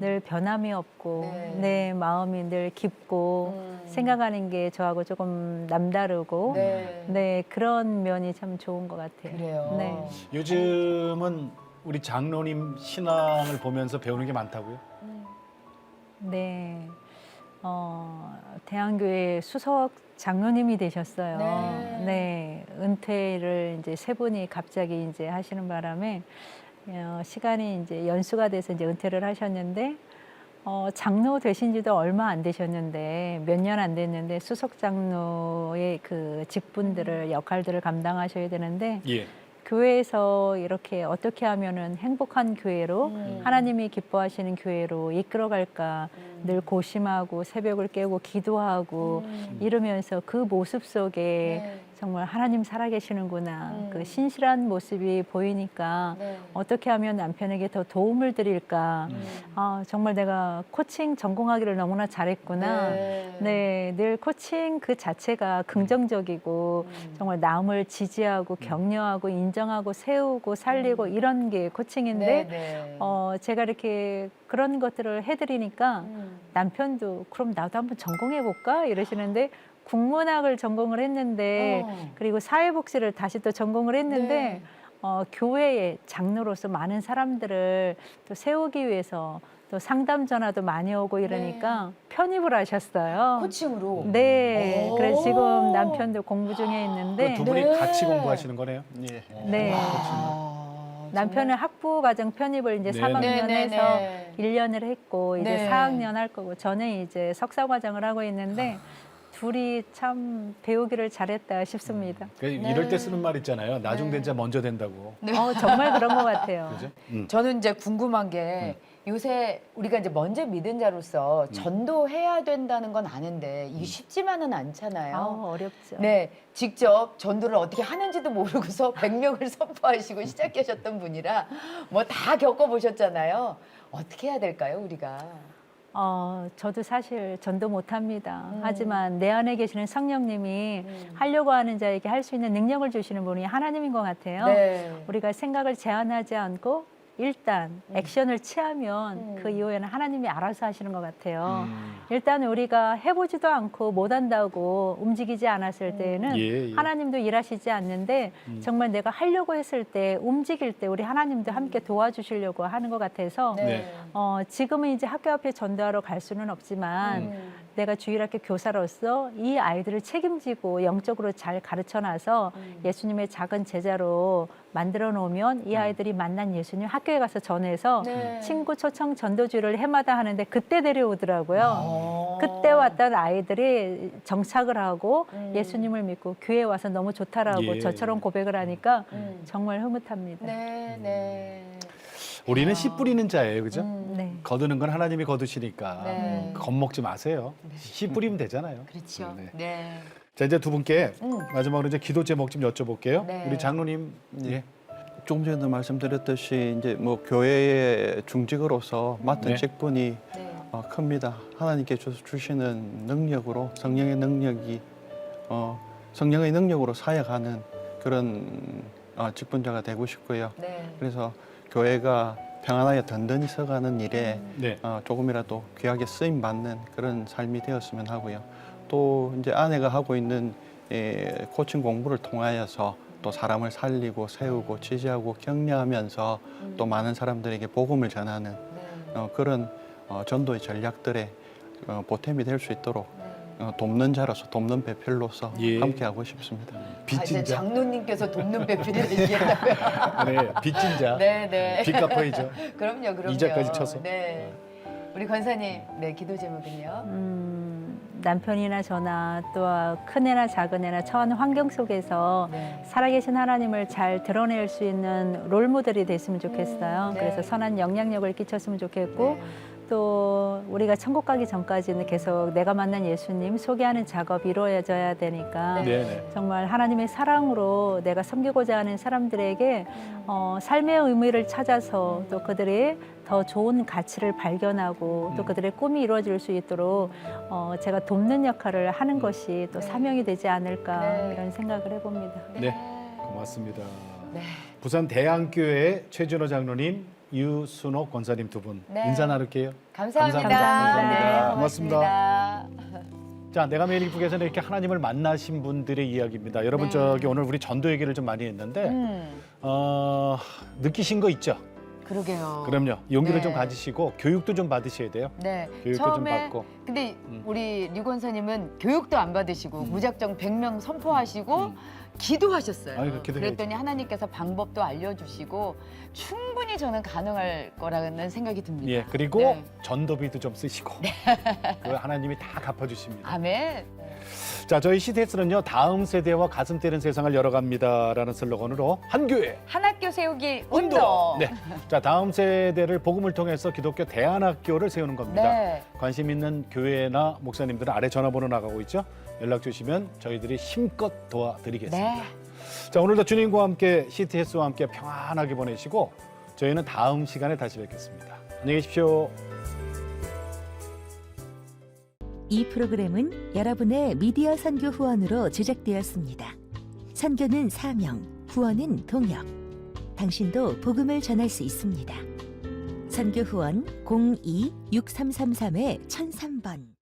늘 변함이 없고, 네. 내 마음이 늘 깊고, 생각하는 게 저하고 조금 남다르고, 네. 네, 그런 면이 참 좋은 것 같아요. 그래요. 네. 요즘은 우리 장로님 신앙을 보면서 배우는 게 많다고요? 네. 대한교회 수석 장로님이 되셨어요. 네. 네. 은퇴를 이제 세 분이 갑자기 이제 하시는 바람에 시간이 이제 연수가 돼서 이제 은퇴를 하셨는데 장로 되신 지도 얼마 안 되셨는데 몇 년 안 됐는데 수석 장로의 그 직분들을 역할들을 감당하셔야 되는데 예. 교회에서 이렇게 어떻게 하면은 행복한 교회로 하나님이 기뻐하시는 교회로 이끌어갈까 늘 고심하고 새벽을 깨고 기도하고 이러면서 그 모습 속에 네. 정말 하나님 살아계시는구나 그 신실한 모습이 보이니까 네. 어떻게 하면 남편에게 더 도움을 드릴까 아, 정말 내가 코칭 전공하기를 너무나 잘했구나 네, 늘 코칭 그 자체가 긍정적이고 정말 남을 지지하고 격려하고 인정하고 세우고 살리고 이런 게 코칭인데 네, 네. 제가 이렇게 그런 것들을 해드리니까 남편도 그럼 나도 한번 전공해볼까 이러시는데 국문학을 전공을 했는데 그리고 사회복지를 다시 또 전공을 했는데 네. 교회의 장로로서 많은 사람들을 또 세우기 위해서 또 상담 전화도 많이 오고 이러니까 편입을 하셨어요. 코칭으로. 네, 오. 그래서 지금 남편도 공부 중에 있는데 두 분이 네. 같이 공부하시는 거네요. 예. 네. 아, 남편은 학부 과정 편입을 이제 네. 3학년 네, 네, 해서 네. 1년을 했고 이제 네. 4학년 할 거고 저는 이제 석사 과정을 하고 있는데 둘이 참 배우기를 잘했다 싶습니다. 이럴 때 쓰는 말 있잖아요. 나중 된 자 먼저 된다고. 정말 그런 것 같아요. 그죠? 저는 이제 궁금한 게 요새 우리가 이제 먼저 믿은 자로서 전도해야 된다는 건 아는데 이게 쉽지만은 않잖아요. 어렵죠. 네, 직접 전도를 어떻게 하는지도 모르고서 100명을 선포하시고 시작하셨던 분이라 뭐 다 겪어보셨잖아요. 어떻게 해야 될까요, 우리가? 저도 사실 전도 못합니다. 하지만 내 안에 계시는 성령님이 하려고 하는 자에게 할 수 있는 능력을 주시는 분이 하나님인 것 같아요. 네. 우리가 생각을 제한하지 않고 일단 액션을 취하면 그 이후에는 하나님이 알아서 하시는 것 같아요. 일단 우리가 해보지도 않고 못한다고 움직이지 않았을 때에는 예, 예. 하나님도 일하시지 않는데 정말 내가 하려고 했을 때 움직일 때 우리 하나님도 함께 도와주시려고 하는 것 같아서 네. 지금은 이제 학교 앞에 전도하러 갈 수는 없지만 내가 주일학교 교사로서 이 아이들을 책임지고 영적으로 잘 가르쳐놔서 예수님의 작은 제자로 만들어 놓으면 이 아이들이 만난 예수님 학교에 가서 전해서 네. 친구 초청 전도주를 해마다 하는데 그때 데려오더라고요. 그때 왔던 아이들이 정착을 하고 예수님을 믿고 교회에 와서 너무 좋다라고 예. 저처럼 고백을 하니까 정말 흐뭇합니다. 네, 네. 우리는 씨 뿌리는 자예요, 그죠? 네. 거두는 건 하나님이 거두시니까 네. 겁먹지 마세요. 씨 뿌리면 되잖아요. 그렇죠. 네. 네. 자, 이제 두 분께 마지막으로 이제 기도 제목 좀 여쭤볼게요. 네. 우리 장로님, 예. 조금 전에도 말씀드렸듯이 이제 뭐 교회의 중직으로서 맡은 네. 직분이 네. 큽니다. 하나님께 주시는 능력으로 성령의 능력이 성령의 능력으로 사역하는 그런 직분자가 되고 싶고요. 네. 그래서 교회가 평안하게 든든히 서가는 일에 네. 조금이라도 귀하게 쓰임 받는 그런 삶이 되었으면 하고요. 또 이제 아내가 하고 있는 코칭 공부를 통하여서 또 사람을 살리고 세우고 지지하고 격려하면서 또 많은 사람들에게 복음을 전하는 네. 그런 전도의 전략들에 보탬이 될 수 있도록 돕는 자로서 돕는 배필로서 예. 함께하고 싶습니다. 빚진 이제 자. 장로님께서 돕는 배필을 얘기했다고요. 네, 빚진 자. 네, 네. 빚 갚아야죠. 그럼요. 이자까지 쳐서. 네. 우리 권사님, 네, 기도 제목은요? 남편이나 저나 또 큰애나 작은애나 처한 환경 속에서 네. 살아계신 하나님을 잘 드러낼 수 있는 롤모델이 됐으면 좋겠어요. 네. 그래서 선한 영향력을 끼쳤으면 좋겠고 네. 또 우리가 천국 가기 전까지는 계속 내가 만난 예수님 소개하는 작업이 이루어져야 되니까 네. 네, 네. 정말 하나님의 사랑으로 내가 섬기고자 하는 사람들에게 삶의 의미를 찾아서 또 그들이 더 좋은 가치를 발견하고 또 그들의 꿈이 이루어질 수 있도록 제가 돕는 역할을 하는 것이 또 네. 사명이 되지 않을까 네. 이런 생각을 해봅니다. 네, 고맙습니다. 네. 부산 대양교회 최준호 장로님, 유순옥 권사님 두 분 네. 인사 나눌게요. 감사합니다. 감사합니다. 네, 고맙습니다. 자, 내가 매일 기쁘게서는 이렇게 하나님을 만나신 분들의 이야기입니다. 여러분 네. 저기 오늘 우리 전도 얘기를 좀 많이 했는데 느끼신 거 있죠? 그러게요. 그럼요. 용기를 네. 좀 가지시고 교육도 좀 받으셔야 돼요. 네. 교육도 좀 받고. 근데 우리 류 권사님은 교육도 안 받으시고 무작정 100명 선포하시고 기도하셨어요. 아이고, 기도해야지. 그랬더니 하나님께서 방법도 알려주시고 충분히 저는 가능할 거라는 생각이 듭니다. 예, 그리고 네. 전도비도 좀 쓰시고 그걸 하나님이 다 갚아주십니다. 아멘. 자, 저희 CTS는요, 다음 세대와 가슴 뛰는 세상을 열어갑니다라는 슬로건으로 한 교회 한 학교 세우기 운동. 네, 자, 다음 세대를 복음을 통해서 기독교 대안학교를 세우는 겁니다. 네. 관심 있는 교회나 목사님들은 아래 전화번호 나가고 있죠. 연락 주시면 저희들이 힘껏 도와드리겠습니다. 네. 자, 오늘도 주님과 함께 CTS와 함께 평안하게 보내시고 저희는 다음 시간에 다시 뵙겠습니다. 안녕히 계십시오. 이 프로그램은 여러분의 미디어 선교 후원으로 제작되었습니다. 선교는 사명, 후원은 동역. 당신도 복음을 전할 수 있습니다. 선교 후원 02-6333-1003번